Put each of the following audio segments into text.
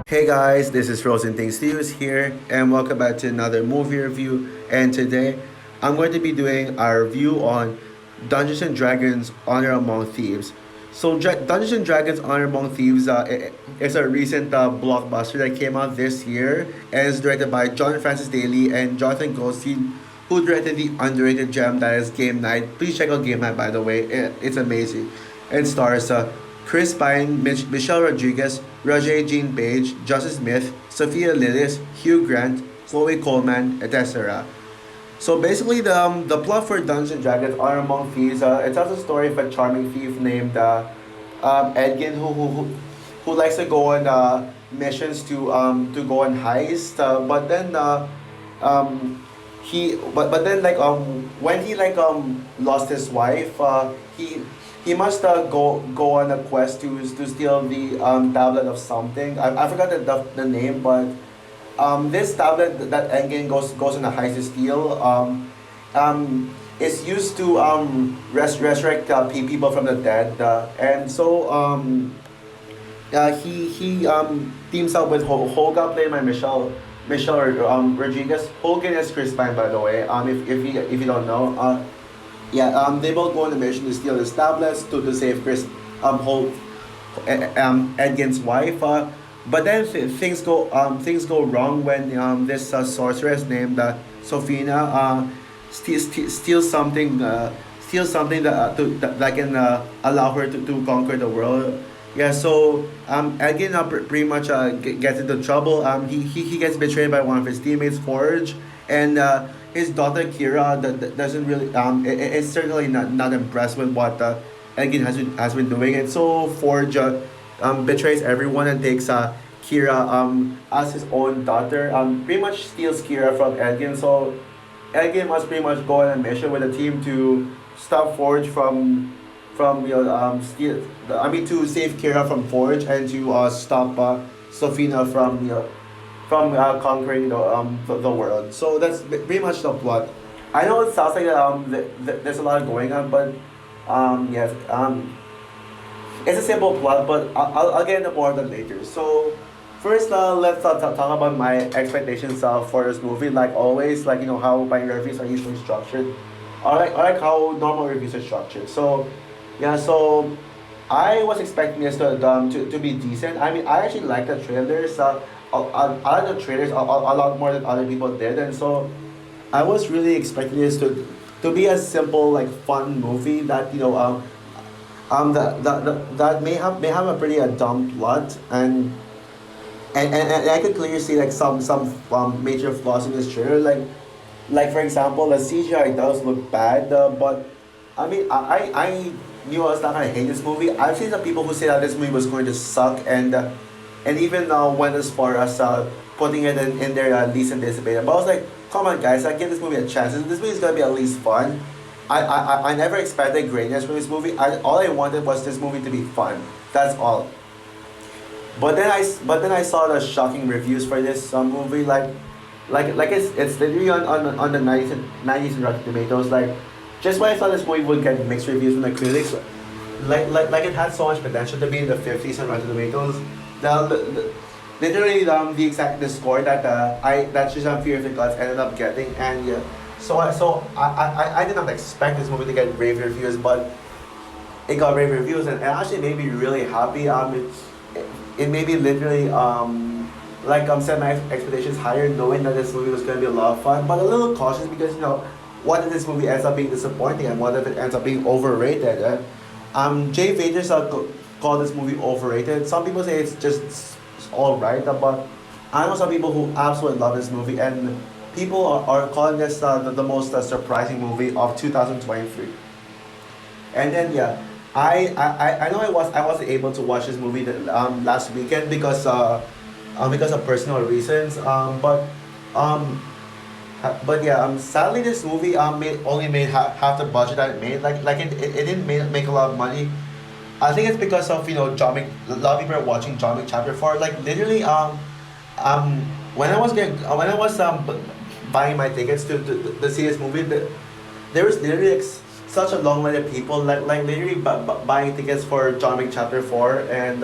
Hey guys, this is Frozen Thieves here, and welcome back to another movie review. And today, I'm going to be doing our review on Dungeons and Dragons: Honor Among Thieves. So, Dungeons and Dragons: Honor Among Thieves is a recent blockbuster that came out this year, and is directed by John Francis Daly and Jonathan Goldstein, who directed the underrated gem that is Game Night. Please check out Game Night, by the way; it's amazing. It stars Chris Pine, Michelle Rodriguez, Roger Jean Page, Justice Smith, Sophia Lillis, Hugh Grant, Chloe Coleman, etc. So basically, the plot for Dungeons and Dragons: Honor Among Thieves, it tells the story of a charming thief named Edgin who likes to go on missions to go on heist, but then but then when he lost his wife, he must go on a quest to steal the tablet of something. I forgot the name, but this tablet that Engin goes on a heist to steal is used to resurrect people from the dead, and so he teams up with Holga, played by Michelle Rodriguez. Hogan is Chris Pine, by the way. If you don't know, they both go on a mission to steal his tablets to save Chris Edgin's wife. But then things go wrong when this sorceress named Sophina steals something that can allow her to conquer the world. Yeah, so Edgin pretty much gets into trouble. He gets betrayed by one of his teammates, Forge, and his daughter Kira doesn't really is certainly not impressed with what Edgin has been doing, and so Forge betrays everyone and takes Kira as his own daughter. Pretty much steals Kira from Edgin, so Edgin must pretty much go on a mission with a team to stop Forge from steal. I mean, to save Kira from Forge and to stop Sophina from conquering the world. So that's pretty much the plot. I know it sounds like there's a lot going on, but yes, it's a simple plot, but I'll get into more of that later. So first, let's talk about my expectations for this movie. Like always, how my reviews are usually structured. I like how normal reviews are structured. So yeah, so I was expecting this to be decent. I mean, I actually like the trailers. I like the trailers a lot more than other people did, and so I was really expecting this to be a simple, like, fun movie that that may have a pretty dumb plot, and I could clearly see like some major flaws in this trailer, like for example, the CGI does look bad, but I mean, I knew I was not gonna hate this movie. I've seen some people who say that this movie was going to suck, and even went as far as putting it in their least anticipated. But I was like, come on, guys, I give this movie a chance. This movie is gonna be at least fun. I never expected greatness from this movie. All I wanted was this movie to be fun. That's all. But then I saw the shocking reviews for this movie, like it's literally on the 90s and Rotten Tomatoes. Like, just when I thought this movie would get mixed reviews from the critics, like it had so much potential to be in the 50s on Rotten Tomatoes. Literally the score that that Shazam Fear of the Gods ended up getting, and yeah, so I did not expect this movie to get rave reviews, but it got rave reviews, and it actually made me really happy. It made me literally set my expectations higher, knowing that this movie was going to be a lot of fun, but a little cautious because what if this movie ends up being disappointing, and what if it ends up being overrated? Jay Fagers called this movie overrated. Some people say it's just all right, but I know some people who absolutely love this movie, and people are calling this the most surprising movie of 2023. And then yeah, I know I wasn't able to watch this movie last weekend because of personal reasons. But yeah, sadly this movie only made half the budget that it made. It didn't make a lot of money. I think it's because of John Wick. A lot of people are watching John Wick Chapter 4. Like literally, when I was buying my tickets to see this movie, there was literally such a long line of people, like literally buying tickets for John Wick Chapter 4, and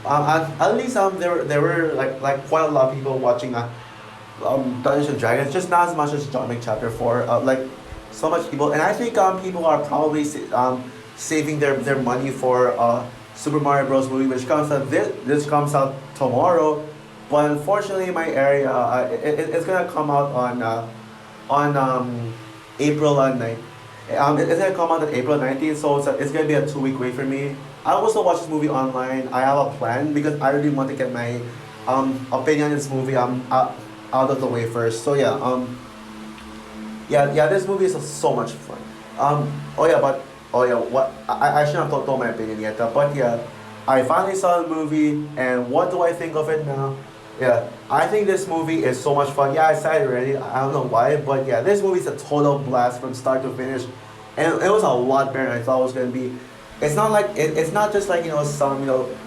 at least there were like quite a lot of people watching Dungeons and Dragons, just not as much as John Wick Chapter 4. Like so much people, and I think people are probably saving their money for Super Mario Bros. Movie, which comes out this comes out tomorrow, but unfortunately in my area, it's gonna come out on April 9th. It's gonna come out on April 19th, so it's gonna be a 2 week wait for me. I also watch this movie online. I have a plan because I really want to get my opinion on this movie out of the way first. So yeah, yeah, this movie is so much fun. Oh yeah, what I shouldn't have told my opinion yet, but yeah, I finally saw the movie, and what do I think of it now? Yeah, I think this movie is so much fun. Yeah, I said it already. I don't know why, but yeah, this movie is a total blast from start to finish, and it was a lot better than I thought it was gonna be. It's not like it's not just like some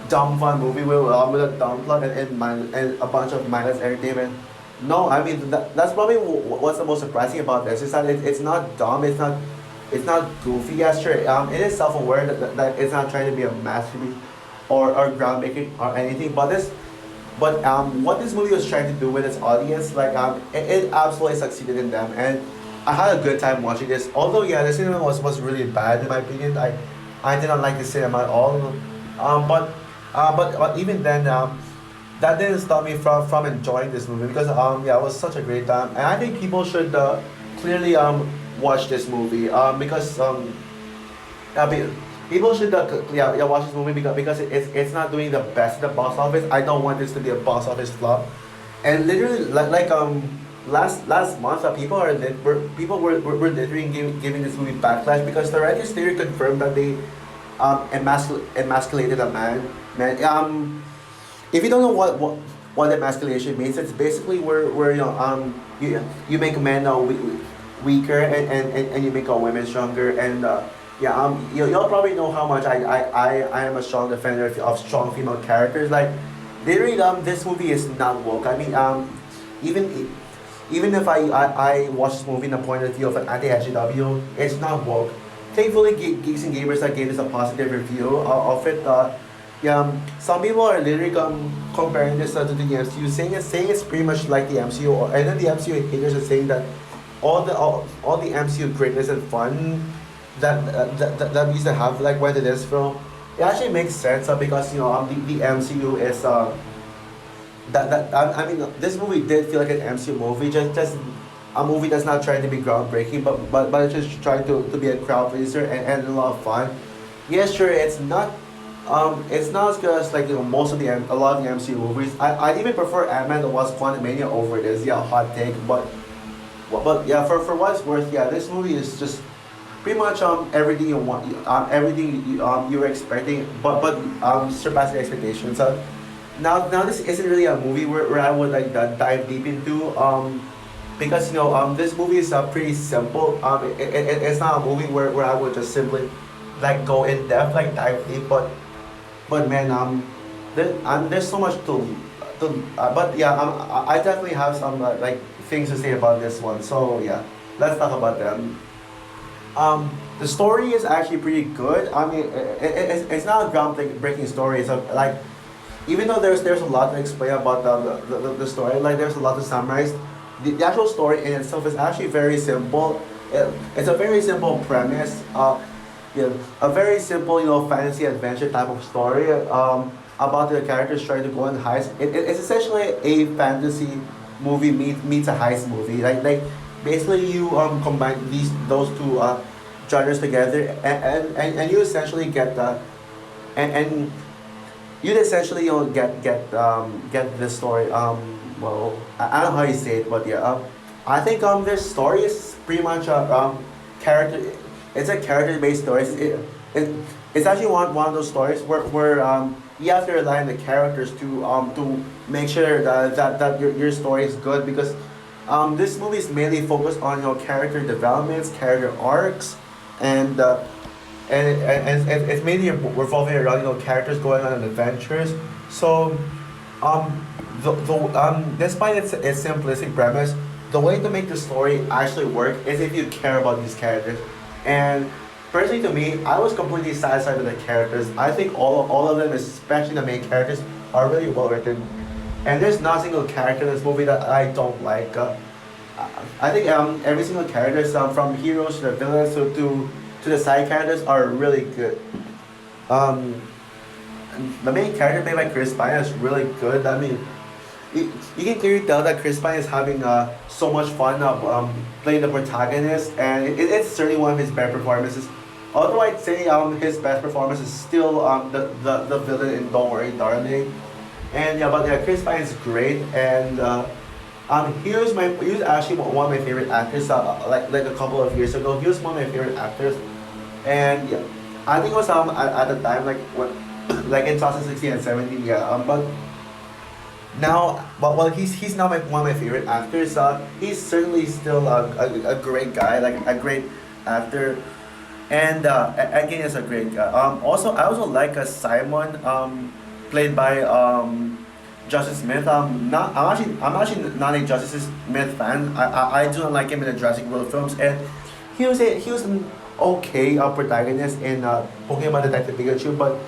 dumb fun movie with a dumb plot and a bunch of mindless entertainment. No, I mean that's probably what's the most surprising about this is that it's not dumb. It's not goofy. Yeah, sure. It is self-aware that it's not trying to be a masterpiece or groundbreaking or anything. But what this movie was trying to do with its audience, like it absolutely succeeded in them, and I had a good time watching this. Although yeah, the cinema was really bad in my opinion. I did not like the cinema at all. But even then, that didn't stop me from enjoying this movie because yeah, it was such a great time, and I think people should clearly watch this movie because I mean, people should yeah, watch this movie because it's not doing the best at the box office. I don't want this to be a box office flop, and literally last month were literally giving this movie backlash because the writers theory confirmed that they emasculated a if you don't know what emasculation means, it's basically where you make men weaker and you make a women stronger and yeah you'll probably know how much I am a strong defender of strong female characters. Like literally this movie is not woke. I mean even even if I watch this movie in the point of view of an anti-SJW, it's not woke. Thankfully, Geeks and Gamers gave us a positive review of it. Yeah, some people are literally comparing this to the MCU, saying it's pretty much like the MCU, and then the MCU haters are saying that all the MCU greatness and fun that we used to have like when it is from, it actually makes sense because the MCU is I mean this movie did feel like an MCU movie, just a movie that's not trying to be groundbreaking, but it's just trying to be a crowd pleaser and a lot of fun. Yeah, sure, it's not as good as like most of a lot of the MCU movies. I'd even prefer Ant-Man: The Wasp: Quantumania over this. Yeah, hot take, but yeah, for what it's worth, yeah, this movie is just pretty much everything you want, everything you were expecting, but surpassing expectations. So now this isn't really a movie where I would like dive deep into because this movie is pretty simple. It's not a movie where I would just simply like go in depth, like dive deep, but man, there's so much to but yeah, I definitely have some like things to say about this one. So yeah, let's talk about them. The story is actually pretty good. I mean, it's not a groundbreaking story. So like, even though there's a lot to explain about the story, like there's a lot to summarize. The actual story in itself is actually very simple. It's a very simple premise. Yeah, a very simple, fantasy adventure type of story. About the characters trying to go on heist. It's essentially a fantasy movie meets a heist movie. Like basically you combine those two genres together and you essentially get and you'd essentially get this story. Well, I don't know how you say it, but yeah. I think this story is pretty much a character. It's a character-based story. It's actually one of those stories where you have to rely on the characters to make sure that your story is good because this movie is mainly focused on character developments, character arcs, and it's mainly revolving around characters going on adventures. So despite its simplistic premise, the way to make the story actually work is if you care about these characters. And personally, to me, I was completely satisfied with the characters. I think all of them, especially the main characters, are really well written, and there's not a single character in this movie that I don't like. I think every single character, from heroes to the villains to the side characters, are really good. Um, the main character played by Chris Pine is really good. I mean, you can clearly tell that Chris Pine is having so much fun playing the protagonist, and it's certainly one of his better performances. Although I'd say his best performance is still the villain in Don't Worry Darling. And yeah, but yeah, Chris Pine is great, and he was actually one of my favorite actors. Like a couple of years ago, he was one of my favorite actors, and yeah, I think it was at the time like what like in 2016 and 17, yeah. But now, well, he's now one of my favorite actors. He's certainly still a great guy, like a great actor, and again, is a great guy. Also, I also like Simon, played by Justice Smith. I'm actually not a Justice Smith fan. I do not like him in the Jurassic World films, and he was an okay protagonist in Pokemon Detective Pikachu, but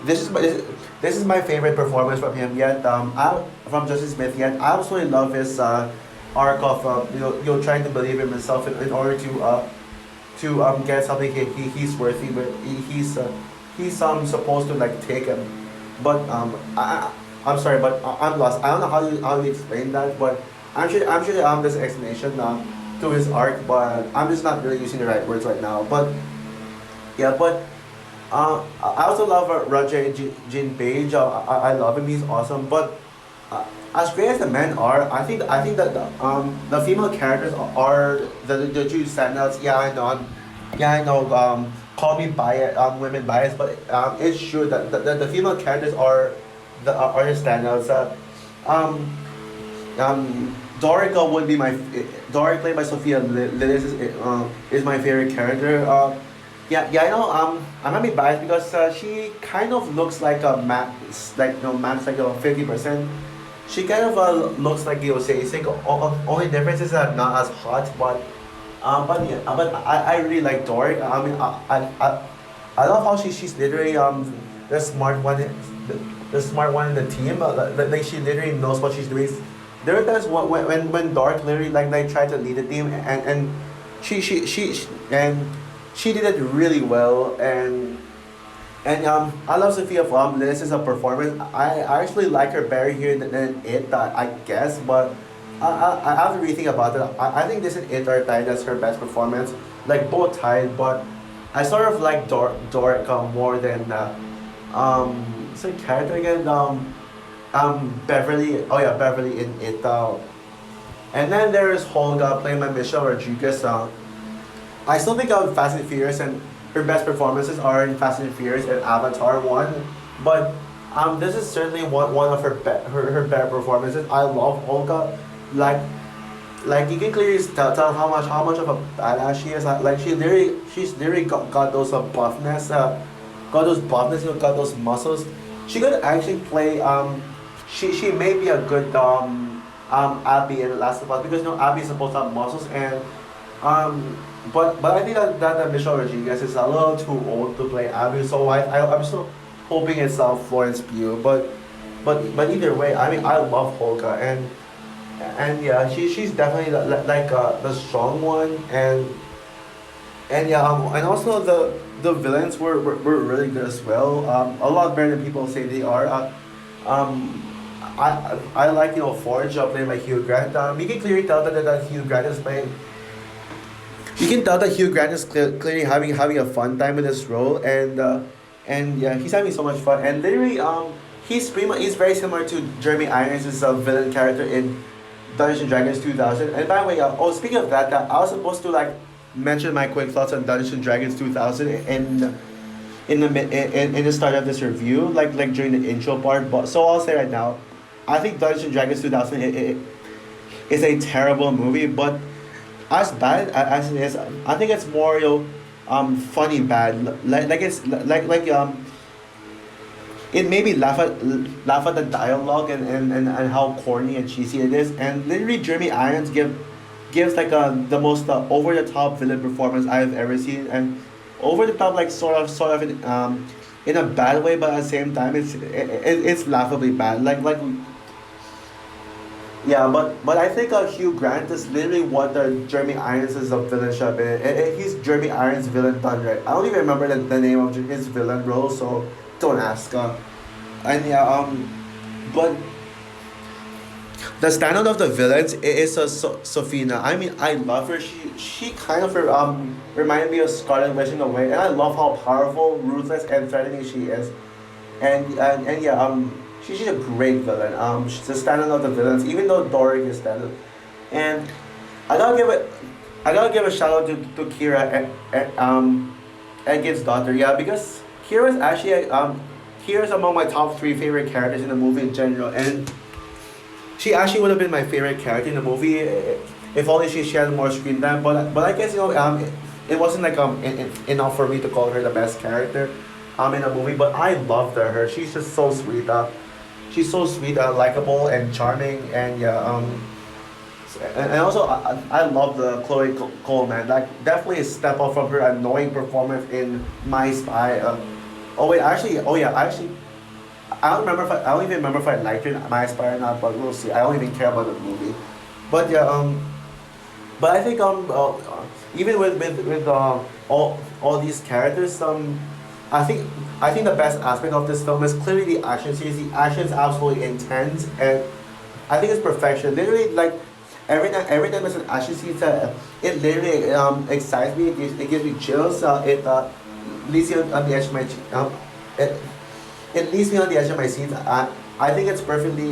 this is my favorite performance from him yet. From Justice Smith yet. I absolutely love his arc of trying to believe in himself in order to get something he's worthy, but he's supposed to like take him, but I'm sorry, but I'm lost. I don't know how you explain that, but I'm sure there's an explanation to his arc, but I'm just not really using the right words right now. But yeah, but I also love Roger Jean Page. I love him. He's awesome. But as great as the men are, I think that the female characters are the two standouts. Yeah, I know. Call me bias, women bias, but it's true that the female characters are the standouts. Dorica would be my Doric played by Sophia Lillis is my favorite character. Yeah, I know. I might be biased because she kind of looks like a Max, like Max, like 50%. She kind of looks like Yosei. Only difference is that not as hot, but yeah, but I really like Doric. I mean, I love how she's literally the smart one, the smart one in the team. Like she literally knows what she's doing. There are times when Doric literally like tried to lead the team, and and she did it really well, and I love Sophia from this is a performance. I actually like her better here than it, I guess, but I have to rethink about it. I think this and it are tied as her best performance, like both tied, but I sort of like Doric more than what's her character again? Beverly. Oh yeah, Beverly in it. And then there is Holga played by Michelle Rodriguez. I still think of Fast and Furious, and her best performances are in Fast and Furious and Avatar 1. But this is certainly one of her better performances. I love Olga, like you can clearly tell how much of a badass she is. Like she's literally got those buffness, got those muscles. She could actually play she may be a good Abby in The Last of Us, because Abby is supposed to have muscles, and but I think that Michelle Rodriguez is a little too old to play Abby, so I'm still hoping it's Florence Pugh, but either way, I mean I love Holga, and yeah, she's definitely the strong one, and yeah, and also the villains were really good as well, a lot better than people say they are. I like Forge played by Hugh Grant. You can clearly tell that Hugh Grant is playing. You can tell that Hugh Grant is clearly having a fun time with this role, and yeah, he's having so much fun. And literally, he's very similar to Jeremy Irons' villain character in Dungeons and Dragons 2000. And by the way, speaking of that, I was supposed to like mention my quick thoughts on Dungeons and Dragons 2000 in the start of this review, like during the intro part. But so I'll say right now, I think Dungeons and Dragons 2000 is a terrible movie, but as bad as it is, I think it's more funny bad. Like it's it made me laugh at the dialogue and how corny and cheesy it is. And literally, Jeremy Irons gives like the most over the top villain performance I've ever seen, and over the top like sort of in a bad way, but at the same time, it's laughably bad. Yeah, but I think Hugh Grant is literally what Jeremy Irons is of villain should have been. He's Jeremy Irons' villain done right. I don't even remember the name of his villain role, so don't ask. And yeah, but the standard of the villains is Sophina. I mean, I love her. She kind of reminded me of Scarlet Witch in a way, and I love how powerful, ruthless, and threatening she is. And yeah, she's a great villain. She's the standard of the villains, even though Doric is standard. And I gotta give it, I gotta give a shout out to Kira Edgit's daughter. Yeah, because Kira's actually Kira's among my top three favorite characters in the movie in general, and she actually would have been my favorite character in the movie if only she had more screen time. But I guess it wasn't like enough for me to call her the best character in the movie. But I loved her. She's just so sweet. She's so sweet, likable, and charming, and yeah. And also I love the Chloe Coleman. Like definitely a step up from her annoying performance in My Spy. Oh wait, actually, oh yeah, actually, I don't even remember if I liked her in My Spy or not, but we'll see. I don't even care about the movie, but yeah, but I think even with all these characters, I think the best aspect of this film is clearly the action series. The action is absolutely intense, and I think it's perfection. Literally, like every time there's an action scene, it literally excites me. It gives me chills. It leaves me on the edge of my it, it leaves me on the edge of my seat. I think it's perfectly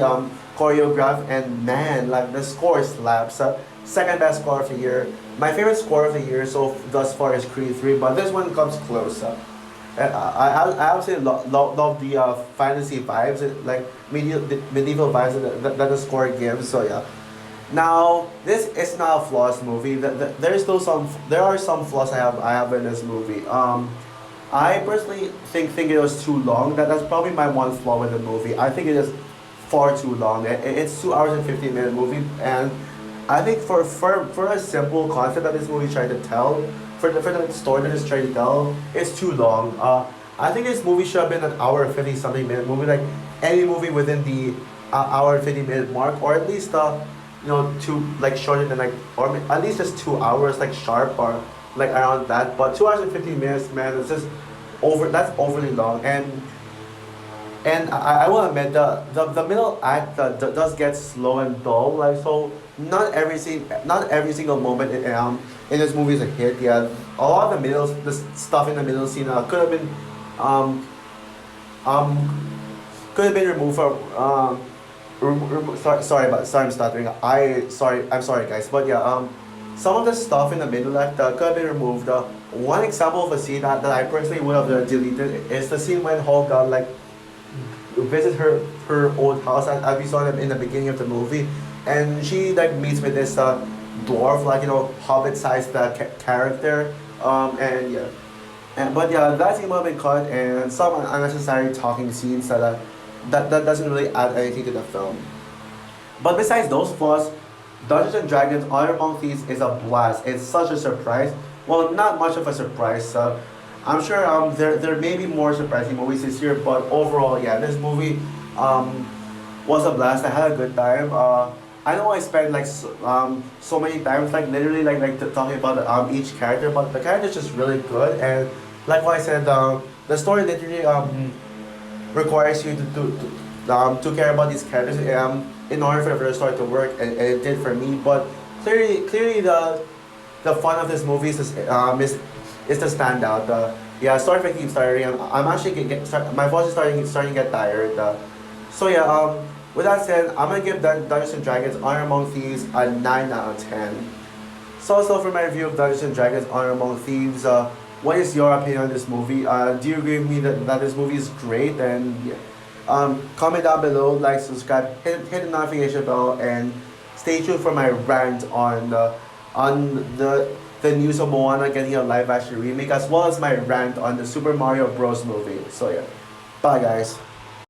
choreographed, and man, like the score slaps. Second best score of the year. My favorite score of the year so thus far is Creed 3, but this one comes close. And I absolutely love the fantasy vibes, like medieval vibes that the score gives. So yeah. Now this is not a flawless movie. There are some flaws I have in this movie. I personally think it was too long. That's probably my one flaw with the movie. I think it is far too long. It's 2 hours and 15 minute movie, and I think for a simple concept that this movie tried to tell, for the story that it's trying to tell, it's too long. I think this movie should have been an hour and 50 something minute movie, like any movie within the hour and 50 minute mark, or at least to like shorter than like, or at least just 2 hours like sharp, or like around that. But 2 hours and 15 minutes, man, it's just that's overly long. And I will admit the middle act does get slow and dull. Like so, not every single moment in this movie is a hit. Yeah, a lot of the stuff in the middle scene um could have been removed from sorry I'm stuttering. I'm sorry guys, but yeah, some of the stuff in the middle act could have been removed. One example of a scene that I personally would have deleted is the scene when Holga like visit her old house, as we saw them in the beginning of the movie, and she like meets with this dwarf, like hobbit sized character, and yeah. But yeah, that scene might have been cut, and some unnecessary talking scenes that doesn't really add anything to the film. But besides those flaws, Dungeons and Dragons Honor Among Thieves is a blast. It's such a surprise. Well, not much of a surprise. I'm sure there may be more surprising movies this year, but overall, yeah, this movie was a blast. I had a good time. I know I spent like so many times like literally talking about each character, but the character is just really good, and like what I said, the story literally requires you to care about these characters in order for the story to work, and it did for me. But clearly the fun of this movie is the standout. Yeah, sorry if I keep starting. I'm actually my voice is starting to get tired. So yeah, with that said, I'm gonna give Dungeons and Dragons Honor Among Thieves a 9 out of 10. So for my review of Dungeons and Dragons Honor Among Thieves, what is your opinion on this movie? Do you agree with me that this movie is great? And yeah, comment down below, like, subscribe, hit the notification bell, and stay tuned for my rant on the news of Moana getting a live action remake, as well as my rant on the Super Mario Bros. Movie. So yeah, bye guys.